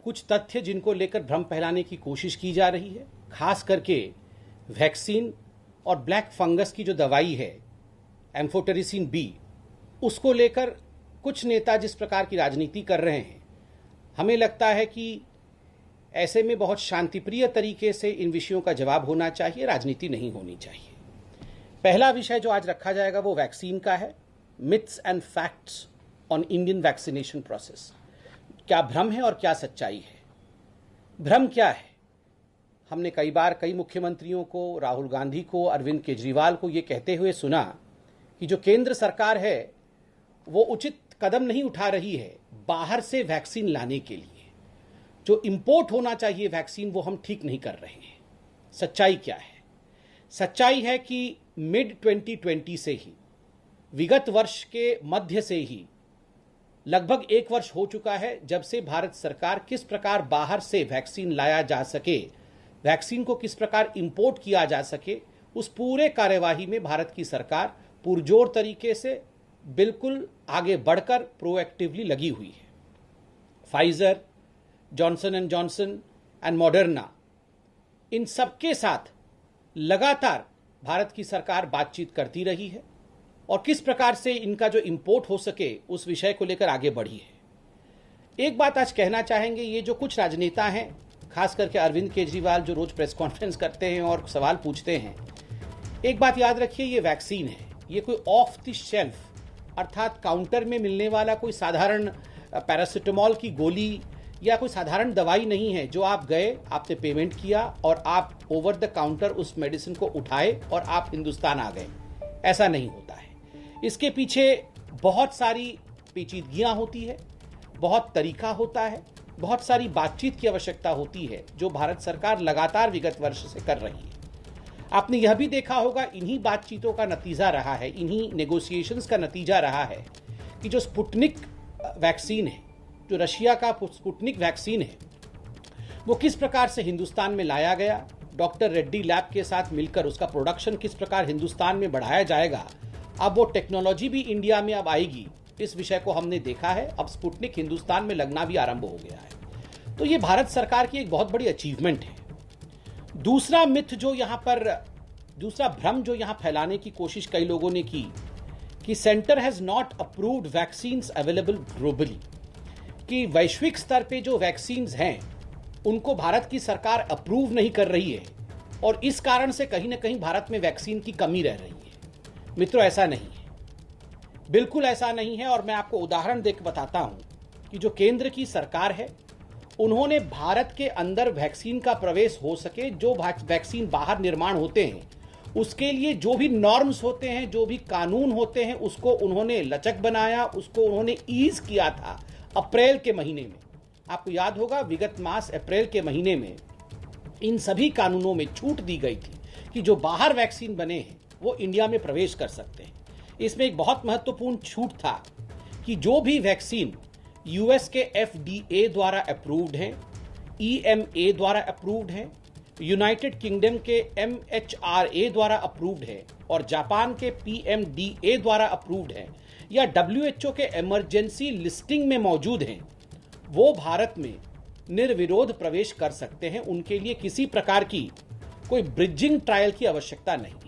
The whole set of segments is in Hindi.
कुछ तथ्य जिनको लेकर भ्रम फैलाने की कोशिश की जा रही है, खास करके वैक्सीन और ब्लैक फंगस की जो दवाई है एम्फोटेरिसिन बी, उसको लेकर कुछ नेता जिस प्रकार की राजनीति कर रहे हैं, हमें लगता है कि ऐसे में बहुत शांतिप्रिय तरीके से इन विषयों का जवाब होना चाहिए, राजनीति नहीं होनी चाहिए। पहला विषय जो आज रखा जाएगा वो वैक्सीन का है, myths and facts on Indian vaccination process. क्या भ्रम है और क्या सच्चाई है? भ्रम क्या है? हमने कई बार कई मुख्यमंत्रियों को, राहुल गांधी को, अरविंद केजरीवाल को ये कहते हुए सुना कि जो केंद्र सरकार है वो उचित कदम नहीं उठा रही है बाहर से वैक्सीन लाने के लिए। जो इंपोर्ट होना चाहिए वैक्सीन वो हम ठीक नहीं कर रहे हैं। सच्चाई क्या है? सच्चाई है कि मिड 2020 से ही, विगत वर्ष के मध्य से ही लगभग 1 वर्ष हो चुका है जब से भारत सरकार किस प्रकार बाहर से वैक्सीन लाया जा सके, वैक्सीन को किस प्रकार इंपोर्ट किया जा सके, उस पूरे कार्यवाही में भारत की सरकार पुरजोर तरीके से बिल्कुल आगे बढ़कर प्रोएक्टिवली लगी हुई है। Pfizer, Johnson and Johnson and Moderna, इन सबके साथ लगातार भारत की सरकार बातचीत करती रही है और किस प्रकार से इनका जो इंपोर्ट हो सके उस विषय को लेकर आगे बढ़ी है। एक बात आज कहना चाहेंगे, ये जो कुछ राजनेता हैं, खास करके अरविंद केजरीवाल जो रोज प्रेस कॉन्फ्रेंस करते हैं और सवाल पूछते हैं, एक बात याद रखिए, ये वैक्सीन है, ये कोई ऑफ द शेल्फ अर्थात काउंटर में मिलने वाला कोई साधारण पैरासिटामोल की गोली या कोई साधारण दवाई नहीं है जो आप गए, आपने पेमेंट किया और आप ओवर द काउंटर उस मेडिसिन को उठाए और आप हिंदुस्तान आ गए। ऐसा नहीं होता है। इसके पीछे बहुत सारी पेचीदगियां होती है, बहुत तरीका होता है, बहुत सारी बातचीत की आवश्यकता होती है जो भारत सरकार लगातार विगत वर्ष से कर रही है। आपने यह भी देखा होगा, इन्हीं बातचीतों का नतीजा रहा है, इन्हीं नेगोशिएशंस का नतीजा रहा है कि जो स्पुतनिक वैक्सीन है, जो रशिया का स्पुतनिक वैक्सीन है, वो किस प्रकार से हिंदुस्तान में लाया गया, डॉक्टर रेड्डी लैब के साथ मिलकर उसका प्रोडक्शन किस प्रकार हिंदुस्तान में बढ़ाया जाएगा। अब वो टेक्नोलॉजी भी इंडिया में अब आएगी, इस विषय को हमने देखा है। अब स्पुतनिक हिंदुस्तान में लगना भी आरंभ हो गया है। तो ये भारत सरकार की एक बहुत बड़ी अचीवमेंट है। दूसरा मिथ जो यहाँ पर, दूसरा भ्रम जो यहाँ फैलाने की कोशिश कई लोगों ने की कि centre has not approved vaccines available globally, कि वैश्विक स्तर पे जो वैक्सीन्स हैं उनको भारत की सरकार अप्रूव नहीं कर रही है और इस कारण से कहीं ना कहीं भारत में वैक्सीन की कमी रह रही है। मित्रों, ऐसा नहीं है, बिल्कुल ऐसा नहीं है। और मैं आपको उदाहरण देकर बताता हूं कि जो केंद्र की सरकार है, उन्होंने भारत के अंदर वैक्सीन का प्रवेश हो सके, जो वैक्सीन बाहर निर्माण होते हैं उसके लिए जो भी नॉर्म्स होते हैं, जो भी कानून होते हैं, उसको उन्होंने लचक बनाया, उसको उन्होंने ईज किया था अप्रैल के महीने में। आपको याद होगा, विगत मास अप्रैल के महीने में इन सभी कानूनों में छूट दी गई थी कि जो बाहर वैक्सीन बने हैं वो इंडिया में प्रवेश कर सकते हैं। इसमें एक बहुत महत्वपूर्ण छूट था कि जो भी वैक्सीन यूएस के FDA द्वारा अप्रूव्ड हैं, EMA द्वारा अप्रूव्ड हैं, यूनाइटेड किंगडम के MHRA द्वारा अप्रूव्ड है और जापान के PMDA द्वारा अप्रूव्ड है या WHO के इमरजेंसी लिस्टिंग में मौजूद हैं, वो भारत में निर्विरोध प्रवेश कर सकते हैं। उनके लिए किसी प्रकार की कोई ब्रिजिंग ट्रायल की आवश्यकता नहीं है।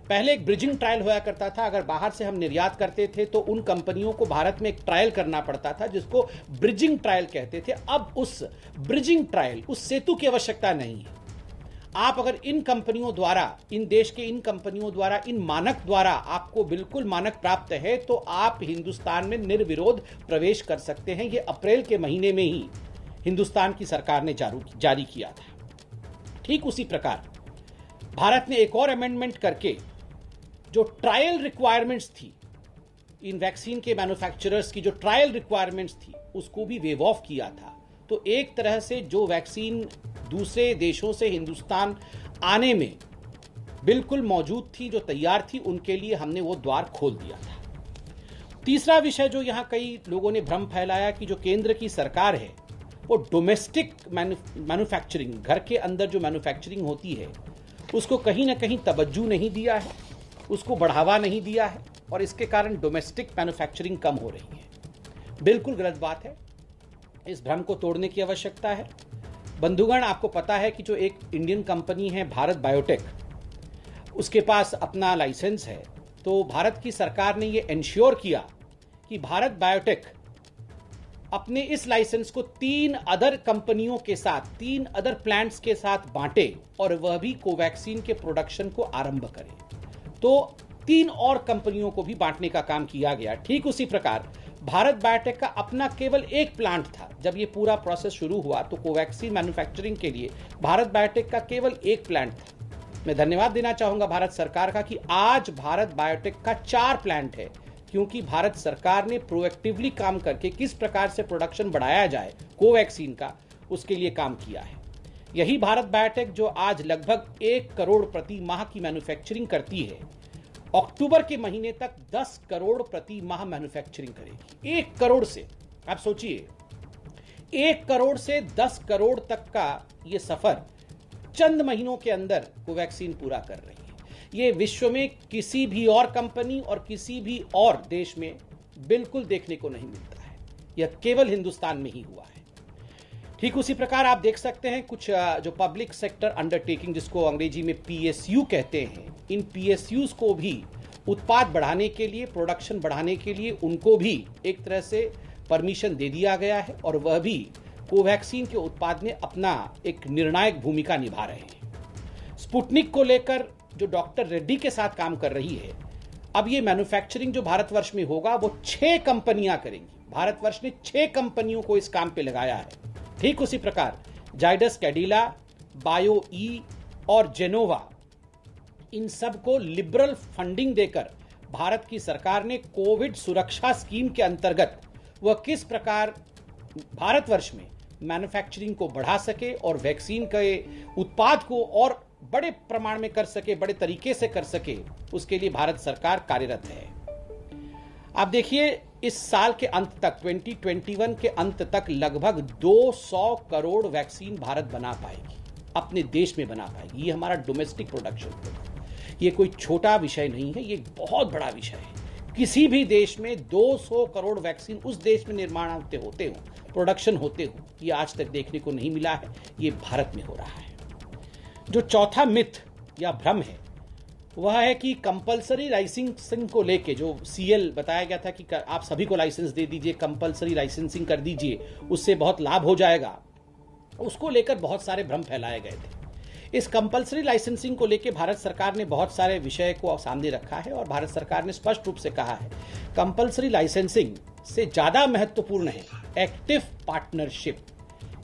पहले एक ब्रिजिंग ट्रायल हुआ करता था, अगर बाहर से हम निर्यात करते थे तो उन कंपनियों को भारत में एक ट्रायल करना पड़ता था जिसको ब्रिजिंग ट्रायल कहते थे। अब उस ब्रिजिंग ट्रायल, उस सेतु की आवश्यकता नहीं है। आप अगर इन कंपनियों द्वारा, इन देश के इन कंपनियों द्वारा, इन मानक द्वारा आपको बिल्कुल मानक प्राप्त है तो आप हिंदुस्तान में निर्विरोध प्रवेश कर सकते हैं। ये अप्रैल के महीने में ही हिंदुस्तान की सरकार ने जारी किया था। ठीक उसी प्रकार भारत ने एक और अमेंडमेंट करके जो ट्रायल रिक्वायरमेंट्स थी, इन वैक्सीन के मैन्युफैक्चरर्स की जो ट्रायल रिक्वायरमेंट्स थी, उसको भी वेव ऑफ किया था। तो एक तरह से जो वैक्सीन दूसरे देशों से हिंदुस्तान आने में बिल्कुल मौजूद थी, जो तैयार थी, उनके लिए हमने वो द्वार खोल दिया था। तीसरा विषय जो यहाँ कई लोगों ने भ्रम फैलाया कि जो केंद्र की सरकार है वो डोमेस्टिक मैन्युफैक्चरिंग, घर के अंदर जो मैन्युफैक्चरिंग होती है, उसको कहीं ना कहीं तवज्जो नहीं दिया है, उसको बढ़ावा नहीं दिया है और इसके कारण डोमेस्टिक मैन्युफैक्चरिंग कम हो रही है। बिल्कुल गलत बात है। इस भ्रम को तोड़ने की आवश्यकता है। बंधुगण, आपको पता है कि जो एक इंडियन कंपनी है भारत बायोटेक, उसके पास अपना लाइसेंस है। तो भारत की सरकार ने ये इंश्योर किया कि भारत बायोटेक अपने इस लाइसेंस को 3 अदर कंपनियों के साथ, 3 अदर प्लांट्स के साथ बांटे और वह भी कोवैक्सीन के प्रोडक्शन को आरंभ करे। तो 3 और कंपनियों को भी बांटने का काम किया गया। ठीक उसी प्रकार भारत बायोटेक का अपना केवल एक प्लांट था। जब ये पूरा प्रोसेस शुरू हुआ तो कोवैक्सीन मैन्युफैक्चरिंग के लिए भारत बायोटेक का केवल एक प्लांट था। मैं धन्यवाद देना चाहूंगा भारत सरकार का कि आज भारत बायोटेक का 4 प्लांट है, क्योंकि भारत सरकार ने प्रोएक्टिवली काम करके किस प्रकार से प्रोडक्शन बढ़ाया जाए कोवैक्सीन का, उसके लिए काम किया है। यही भारत बायोटेक जो आज लगभग 1 करोड़ प्रति माह की मैन्युफैक्चरिंग करती है, अक्टूबर के महीने तक 10 करोड़ प्रति माह मैन्युफैक्चरिंग करेगी। 1 करोड़ से, आप सोचिए, 1 करोड़ से 10 करोड़ तक का ये सफर चंद महीनों के अंदर कोवैक्सीन पूरा कर रही है। ये विश्व में किसी भी और कंपनी और किसी भी और देश में बिल्कुल देखने को नहीं मिलता है। यह केवल हिंदुस्तान में ही हुआ है। ठीक उसी प्रकार आप देख सकते हैं कुछ जो पब्लिक सेक्टर अंडरटेकिंग, जिसको अंग्रेजी में PSU कहते हैं, इन PSUs को भी उत्पाद बढ़ाने के लिए, प्रोडक्शन बढ़ाने के लिए उनको भी एक तरह से परमिशन दे दिया गया है और वह भी कोवैक्सीन के उत्पाद में अपना एक निर्णायक भूमिका निभा रहे हैं। स्पुतनिक को लेकर जो डॉक्टर रेड्डी के साथ काम कर रही है, अब ये मैन्युफैक्चरिंग जो भारतवर्ष में होगा वो 6 कंपनियां करेंगी। भारतवर्ष ने 6 कंपनियों को इस काम पे लगाया है। ठीक उसी प्रकार जाइडस कैडिला, बायो ई और जेनोवा, इन सब को लिबरल फंडिंग देकर भारत की सरकार ने कोविड सुरक्षा स्कीम के अंतर्गत वह किस प्रकार भारतवर्ष में मैन्युफैक्चरिंग को बढ़ा सके और वैक्सीन के उत्पाद को और बड़े प्रमाण में कर सके, बड़े तरीके से कर सके, उसके लिए भारत सरकार कार्यरत है। आप देखिए, इस साल के अंत तक, 2021 के अंत तक लगभग 200 करोड़ वैक्सीन भारत बना पाएगी, अपने देश में बना पाएगी। ये हमारा डोमेस्टिक प्रोडक्शन होगा। ये कोई छोटा विषय नहीं है, ये बहुत बड़ा विषय है। किसी भी देश में 200 करोड़ वैक्सीन उस देश में निर्माण होते हो, प्रोडक्शन होते हो, ये आज तक देखने को नहीं मिला है। ये भारत में हो रहा है। जो चौथा मिथ या भ्रम है वह है कि कंपलसरी लाइसेंसिंग को लेके जो CL बताया गया था कि आप सभी को लाइसेंस दे दीजिए, कंपलसरी लाइसेंसिंग कर दीजिए, उससे बहुत लाभ हो जाएगा, उसको लेकर बहुत सारे भ्रम फैलाए गए थे। इस कंपलसरी लाइसेंसिंग को लेकर भारत सरकार ने बहुत सारे विषय को सामने रखा है और भारत सरकार ने स्पष्ट रूप से कहा है कंपलसरी लाइसेंसिंग से ज्यादा महत्वपूर्ण है एक्टिव पार्टनरशिप।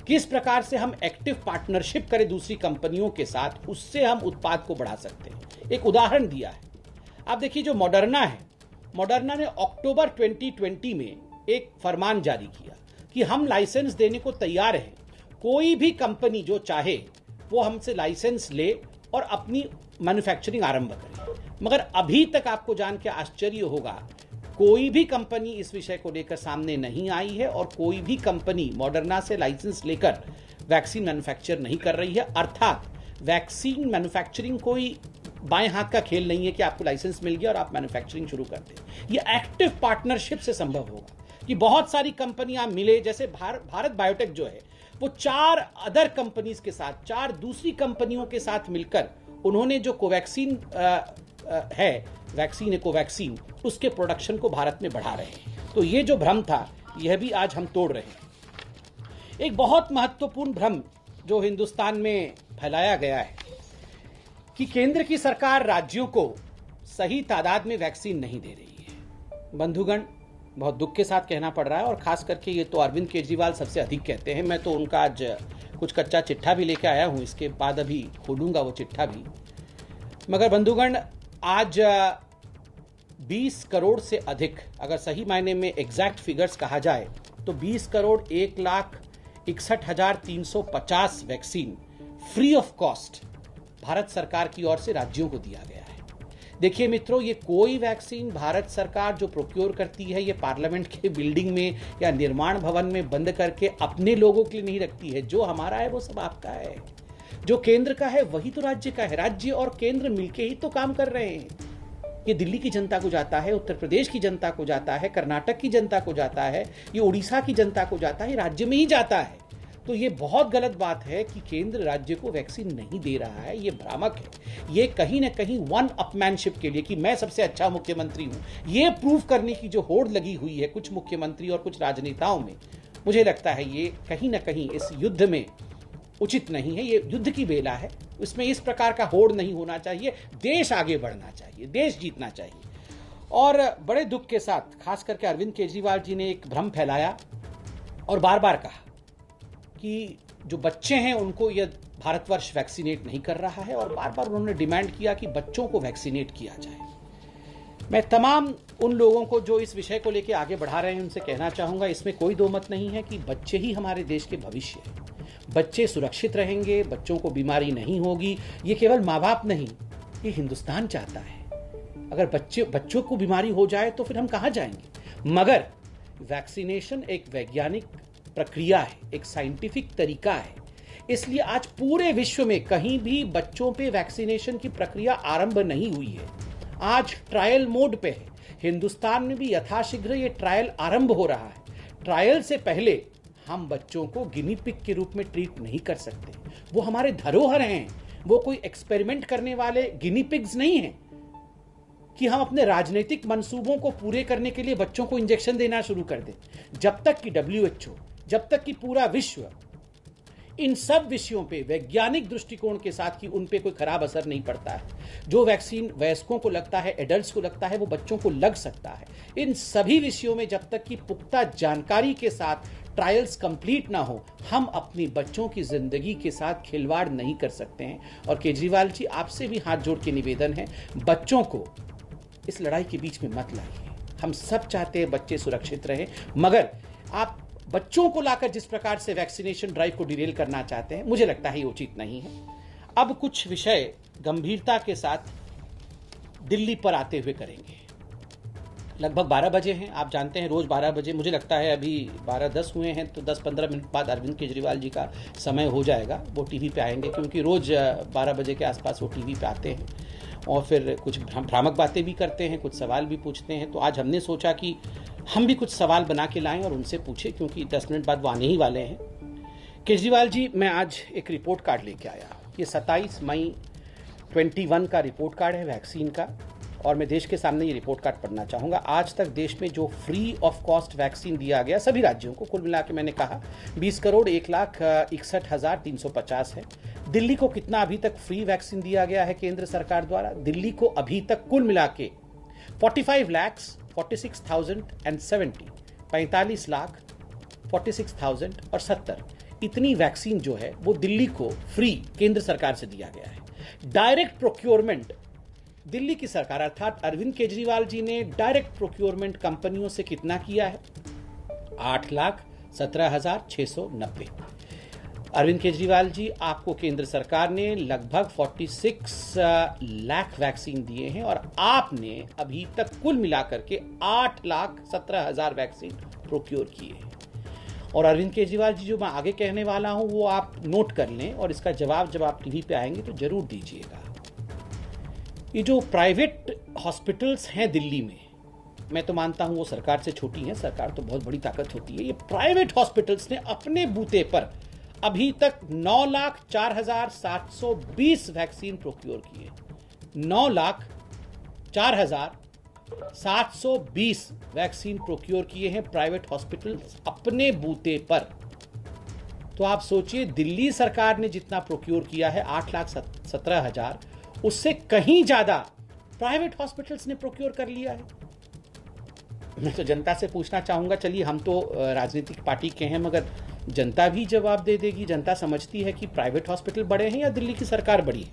किस प्रकार से हम एक्टिव पार्टनरशिप करें दूसरी कंपनियों के साथ, उससे हम उत्पाद को बढ़ा सकते हैं। एक उदाहरण दिया है। आप देखिए, जो मॉडर्ना है, मॉडर्ना ने अक्टूबर 2020 में एक फरमान जारी किया कि हम लाइसेंस देने को तैयार हैं, कोई भी कंपनी जो चाहे वो हमसे लाइसेंस ले और अपनी मैन्युफैक्चरिंग आरंभ करे। मगर अभी तक आपको जान के आश्चर्य होगा, कोई भी कंपनी इस विषय को लेकर सामने नहीं आई है और कोई भी कंपनी मॉडर्ना से लाइसेंस लेकर वैक्सीन मैन्युफैक्चर नहीं कर रही है। अर्थात वैक्सीन मैन्युफैक्चरिंग कोई बाएं हाथ का खेल नहीं है कि आपको लाइसेंस मिल गया और आप मैन्युफैक्चरिंग शुरू कर दें। ये एक्टिव पार्टनरशिप से संभव होगा कि बहुत सारी कंपनियां मिले, जैसे भारत बायोटेक जो है वो 4 अदर कंपनीज के साथ, 4 दूसरी कंपनियों के साथ मिलकर उन्होंने जो कोवैक्सीन है, वैक्सीन है कोवैक्सीन, उसके प्रोडक्शन को भारत में बढ़ा रहे हैं। तो ये जो भ्रम था, यह भी आज हम तोड़ रहे हैं। एक बहुत महत्वपूर्ण भ्रम जो हिंदुस्तान में फैलाया गया है कि केंद्र की सरकार राज्यों को सही तादाद में वैक्सीन नहीं दे रही है। बंधुगण, बहुत दुख के साथ कहना पड़ रहा है और खास करके ये तो अरविंद केजरीवाल सबसे अधिक कहते हैं। मैं तो उनका आज कुछ कच्चा चिट्ठा भी लेके आया हूं, इसके बाद अभी खोलूंगा वो चिट्ठा भी। मगर बंधुगण, आज 20 करोड़ से अधिक, अगर सही मायने में एग्जैक्ट फिगर्स कहा जाए तो 20 crore 1,61,350 vaccine free of cost Bharat सरकार की ओर से राज्यों को दिया गया है। देखिए मित्रों, ये कोई वैक्सीन भारत सरकार जो प्रोक्योर करती है, ये पार्लियामेंट के बिल्डिंग में या निर्माण भवन में बंद करके अपने लोगों के लिए नहीं रखती है। जो हमारा है वो सब आपका है, जो केंद्र का है वही तो राज्य का है। राज्य और केंद्र मिलके ही तो काम कर रहे हैं। ये दिल्ली की जनता को जाता है, उत्तर प्रदेश की जनता को जाता है, कर्नाटक की जनता को जाता है, ये उड़ीसा की जनता को जाता है, राज्य में ही जाता है। तो ये बहुत गलत बात है कि केंद्र राज्य को वैक्सीन नहीं दे रहा है, ये भ्रामक है। ये कहीं ना कहीं वन अपमैनशिप के लिए कि मैं सबसे अच्छा मुख्यमंत्री हूं, ये प्रूव करने की जो होड़ लगी हुई है कुछ मुख्यमंत्री और कुछ राजनेताओं में, मुझे लगता है ये कहीं ना कहीं इस युद्ध में उचित नहीं है। ये युद्ध की बेला है, इसमें इस प्रकार का होड़ नहीं होना चाहिए। देश आगे बढ़ना चाहिए, देश जीतना चाहिए। और बड़े दुख के साथ खास करके अरविंद केजरीवाल जी ने एक भ्रम फैलाया और बार बार कहा कि जो बच्चे हैं उनको यह भारतवर्ष वैक्सीनेट नहीं कर रहा है, और बार बार उन्होंने डिमांड किया कि बच्चों को वैक्सीनेट किया जाए। मैं तमाम उन लोगों को जो इस विषय को लेकर आगे बढ़ा रहे हैं उनसे कहना चाहूंगा, इसमें कोई दो मत नहीं है कि बच्चे ही हमारे देश के भविष्य हैं। बच्चे सुरक्षित रहेंगे, बच्चों को बीमारी नहीं होगी, ये केवल माँ बाप नहीं, ये हिंदुस्तान चाहता है। अगर बच्चों को बीमारी हो जाए तो फिर हम कहाँ जाएंगे। मगर वैक्सीनेशन एक वैज्ञानिक प्रक्रिया है, एक साइंटिफिक तरीका है, इसलिए आज पूरे विश्व में कहीं भी बच्चों पे वैक्सीनेशन की प्रक्रिया आरंभ नहीं हुई है। आज ट्रायल मोड पे है। हिंदुस्तान में भी यथाशीघ्र ये ट्रायल आरंभ हो रहा है। ट्रायल से पहले हम बच्चों को गिनी पिग के रूप में ट्रीट नहीं कर सकते। वो हमारे धरोहर हैं, वो कोई एक्सपेरिमेंट करने वाले गिनी पिग्स नहीं हैं कि हम अपने राजनीतिक मंसूबों को पूरे करने के लिए बच्चों को इंजेक्शन देना शुरू कर दें। जब तक कि WHO, जब तक कि पूरा विश्व इन सब विषयों पे वैज्ञानिक दृष्टिकोण के साथ कि उन पे कोई खराब असर नहीं पड़ता है, जो वैक्सीन वयस्कों को लगता है, एडल्ट्स को लगता है, वो बच्चों को लग सकता है। इन सभी विषयों में जब तक कि पुख्ता जानकारी के साथ ट्रायल्स कंप्लीट ना हो, हम अपनी बच्चों की जिंदगी के साथ खिलवाड़ नहीं कर सकते हैं। और केजरीवाल जी, आपसे भी हाथ जोड़ के निवेदन है, बच्चों को इस लड़ाई के बीच में मत लाइए। हम सब चाहते हैं बच्चे सुरक्षित रहें, मगर आप बच्चों को लाकर जिस प्रकार से वैक्सीनेशन ड्राइव को डिरेल करना चाहते हैं, मुझे लगता है ये उचित नहीं है। अब कुछ विषय गंभीरता के साथ दिल्ली पर आते हुए करेंगे। लगभग 12 बजे हैं, आप जानते हैं रोज 12 बजे, मुझे लगता है अभी 12:10 हुए हैं, तो 10-15 मिनट बाद अरविंद केजरीवाल जी का समय हो जाएगा, वो टीवी पे आएंगे, क्योंकि रोज 12 बजे के आसपास वो टीवी पे आते हैं और फिर कुछ भ्रामक बातें भी करते हैं, कुछ सवाल भी पूछते हैं। तो आज हमने सोचा कि हम भी कुछ सवाल बना के लाएं और उनसे पूछें, क्योंकि 10 मिनट बाद वो आने ही वाले हैं। केजरीवाल जी, मैं आज एक रिपोर्ट कार्ड लेके आया। ये 27 मई 21 का रिपोर्ट कार्ड है वैक्सीन का, और मैं देश के सामने ये रिपोर्ट कार्ड पढ़ना चाहूँगा। आज तक देश में जो फ्री ऑफ कॉस्ट वैक्सीन दिया गया सभी राज्यों को, कुल मिला के मैंने कहा 20,01,61,350 है। दिल्ली को कितना अभी तक फ्री वैक्सीन दिया गया है केंद्र सरकार द्वारा? दिल्ली को अभी तक कुल मिला के 45,46,070, 45,46,070 इतनी वैक्सीन जो है वो दिल्ली को फ्री केंद्र सरकार से दिया गया है। डायरेक्ट प्रोक्योरमेंट दिल्ली की सरकार अर्थात अरविंद केजरीवाल जी ने डायरेक्ट प्रोक्योरमेंट कंपनियों से कितना किया है? 8,17,690। अरविंद केजरीवाल जी, आपको केंद्र सरकार ने लगभग 46 लाख वैक्सीन दिए हैं और आपने अभी तक कुल मिलाकर के 8,17,000 वैक्सीन प्रोक्योर किए हैं। और अरविंद केजरीवाल जी, जो मैं आगे कहने वाला हूं वो आप नोट कर लें और इसका जवाब जब आप टीवी पे आएंगे तो जरूर दीजिएगा। ये जो प्राइवेट हॉस्पिटल्स हैं दिल्ली में, मैं तो मानता हूं वो सरकार से छोटी हैं, सरकार तो बहुत बड़ी ताकत होती है। ये प्राइवेट हॉस्पिटल्स ने अपने बूते पर अभी तक 9,04,720 वैक्सीन प्रोक्योर किए। 9,04,720 वैक्सीन प्रोक्योर किए हैं प्राइवेट हॉस्पिटल्स अपने बूते पर। तो आप सोचिए, दिल्ली सरकार ने जितना प्रोक्योर किया है 8,17,000, उससे कहीं ज्यादा प्राइवेट हॉस्पिटल्स ने प्रोक्योर कर लिया है। मैं तो जनता से पूछना चाहूंगा, चलिए हम तो राजनीतिक पार्टी के हैं, मगर जनता भी जवाब दे देगी। जनता समझती है कि प्राइवेट हॉस्पिटल बड़े हैं या दिल्ली की सरकार बड़ी है।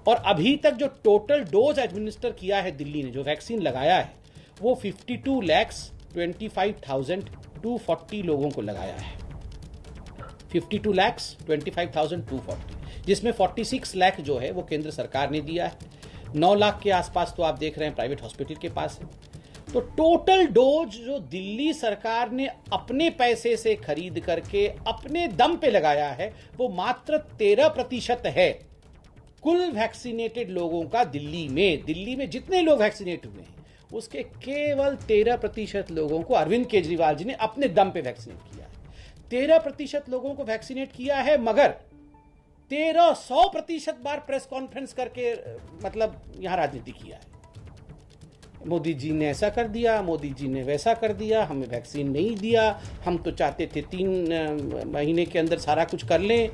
और अभी तक जो टोटल डोज एडमिनिस्टर किया है दिल्ली ने, जो वैक्सीन लगाया है, वो 52,25,240 लोगों को लगाया है। 52,25,240, जिसमें 46 लाख जो है वो केंद्र सरकार ने दिया है। 9 लाख के आसपास तो आप देख रहे हैं प्राइवेट हॉस्पिटल के पास है। तो टोटल डोज जो दिल्ली सरकार ने अपने पैसे से खरीद करके अपने दम पे लगाया है, वो मात्र 13% है। कुल वैक्सीनेटेड लोगों का दिल्ली में जितने लोग वैक्सीनेट हुए हैं उसके केवल 13% लोगों को अरविंद केजरीवाल जी ने अपने दम पे वैक्सीनेट किया है। 13% लोगों को वैक्सीनेट किया है, मगर 1300% बार प्रेस कॉन्फ्रेंस करके मतलब यहां राजनीति किया है। मोदी जी ने ऐसा कर दिया, मोदी जी ने वैसा कर दिया, हमें वैक्सीन नहीं दिया, हम तो चाहते थे 3 महीने के अंदर सारा कुछ कर लें,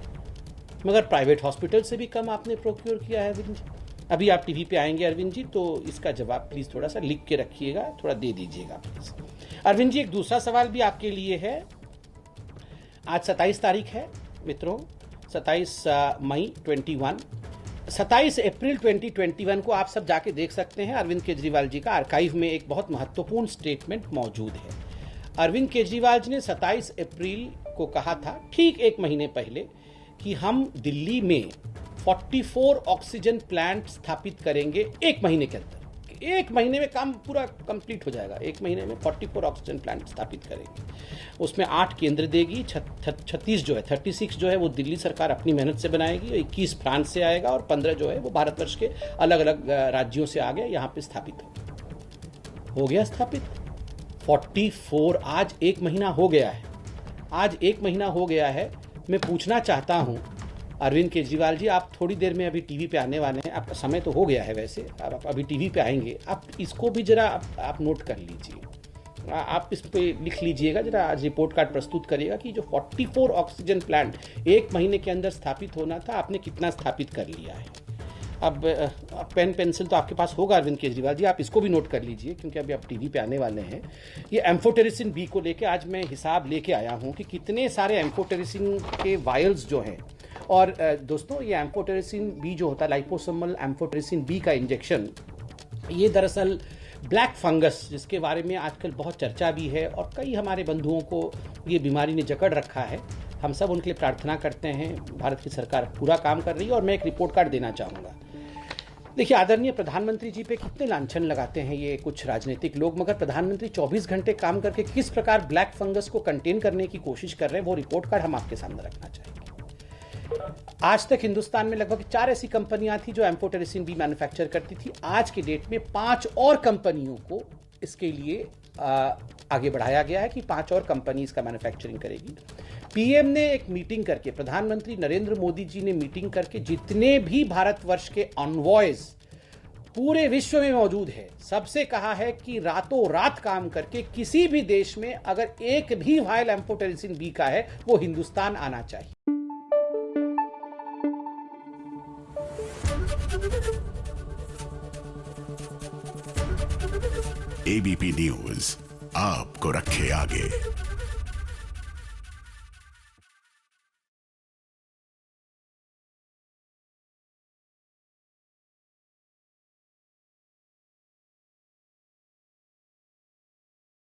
मगर प्राइवेट हॉस्पिटल से भी कम आपने प्रोक्योर किया है अरविंद जी। अभी आप टीवी पे आएंगे अरविंद जी, तो इसका जवाब प्लीज थोड़ा सा लिख के रखिएगा, थोड़ा दे दीजिएगा प्लीज। अरविंद जी, एक दूसरा सवाल भी आपके लिए है। आज 27 तारीख है मित्रों, 27 मई 21, 27 अप्रैल 2021 को आप सब जाके देख सकते हैं। अरविंद केजरीवाल जी का आर्काइव में एक बहुत महत्वपूर्ण स्टेटमेंट मौजूद है। अरविंद केजरीवाल जी ने 27 अप्रैल को कहा था, ठीक 1 महीने पहले, कि हम दिल्ली में 44 ऑक्सीजन प्लांट स्थापित करेंगे 1 महीने के अंदर। 1 महीने में काम पूरा कंप्लीट हो जाएगा। 1 महीने में 44 ऑक्सीजन प्लांट स्थापित करेंगे। उसमें 8 केंद्र देगी, 36 जो है वो दिल्ली सरकार अपनी मेहनत से बनाएगी, 21 फ्रांस से आएगा और 15 जो है वो भारतवर्ष के अलग अलग राज्यों से आ गया, यहाँ पे स्थापित हो गया स्थापित 44। आज 1 महीना हो गया है। आज 1 महीना हो गया है। मैं पूछना चाहता हूं अरविंद केजरीवाल जी, आप थोड़ी देर में अभी टीवी पे आने वाले हैं, आपका समय तो हो गया है वैसे, आप अभी टीवी पे आएंगे, आप इसको भी जरा आप नोट कर लीजिए, आप इस पे लिख लीजिएगा जरा, आज रिपोर्ट कार्ड प्रस्तुत करिएगा कि जो 44 ऑक्सीजन प्लांट 1 महीने के अंदर स्थापित होना था, आपने कितना स्थापित कर लिया है। अब पेन पेंसिल तो आपके पास होगा अरविंद केजरीवाल जी, आप इसको भी नोट कर लीजिए, क्योंकि अभी आप टीवी पे आने वाले हैं। ये एम्फोटेरिसिन बी को लेके आज मैं हिसाब लेके आया हूं कि कितने सारे एम्फोटेरिसिन के वायल्स जो हैं। और दोस्तों, ये एम्फोटेरिसिन बी जो होता है, लाइपोसोमल एम्फोटेरिसिन बी का इंजेक्शन, ये दरअसल ब्लैक फंगस, जिसके बारे में आजकल बहुत चर्चा भी है और कई हमारे बंधुओं को ये बीमारी ने जकड़ रखा है। हम सब उनके लिए प्रार्थना करते हैं। भारत की सरकार पूरा काम कर रही है। और मैं एक रिपोर्ट कार्ड देना चाहूँगा। देखिए, आदरणीय प्रधानमंत्री जी पे कितने लांछन लगाते हैं ये कुछ राजनीतिक लोग, मगर प्रधानमंत्री 24 घंटे काम करके किस प्रकार ब्लैक फंगस को कंटेन करने की कोशिश कर रहे हैं, वो रिपोर्ट कार्ड हम आपके सामने रखना चाहेंगे। आज तक हिंदुस्तान में लगभग 4 ऐसी कंपनियां थी जो एम्फोटेरिसिन बी मैन्युफैक्चर करती थी। आज के डेट में 5 और कंपनियों को इसके लिए आगे बढ़ाया गया है कि 5 और कंपनी इसका मैन्युफैक्चरिंग करेगी। पीएम ने एक मीटिंग करके, प्रधानमंत्री नरेंद्र मोदी जी ने मीटिंग करके जितने भी भारतवर्ष के अनवॉयज पूरे विश्व में मौजूद है, सबसे कहा है कि रातों रात काम करके किसी भी देश में अगर एक भी वायल एम्फोटेरिसिन बी का है, वो हिंदुस्तान आना चाहिए। एबीपी न्यूज आपको रखे आगे।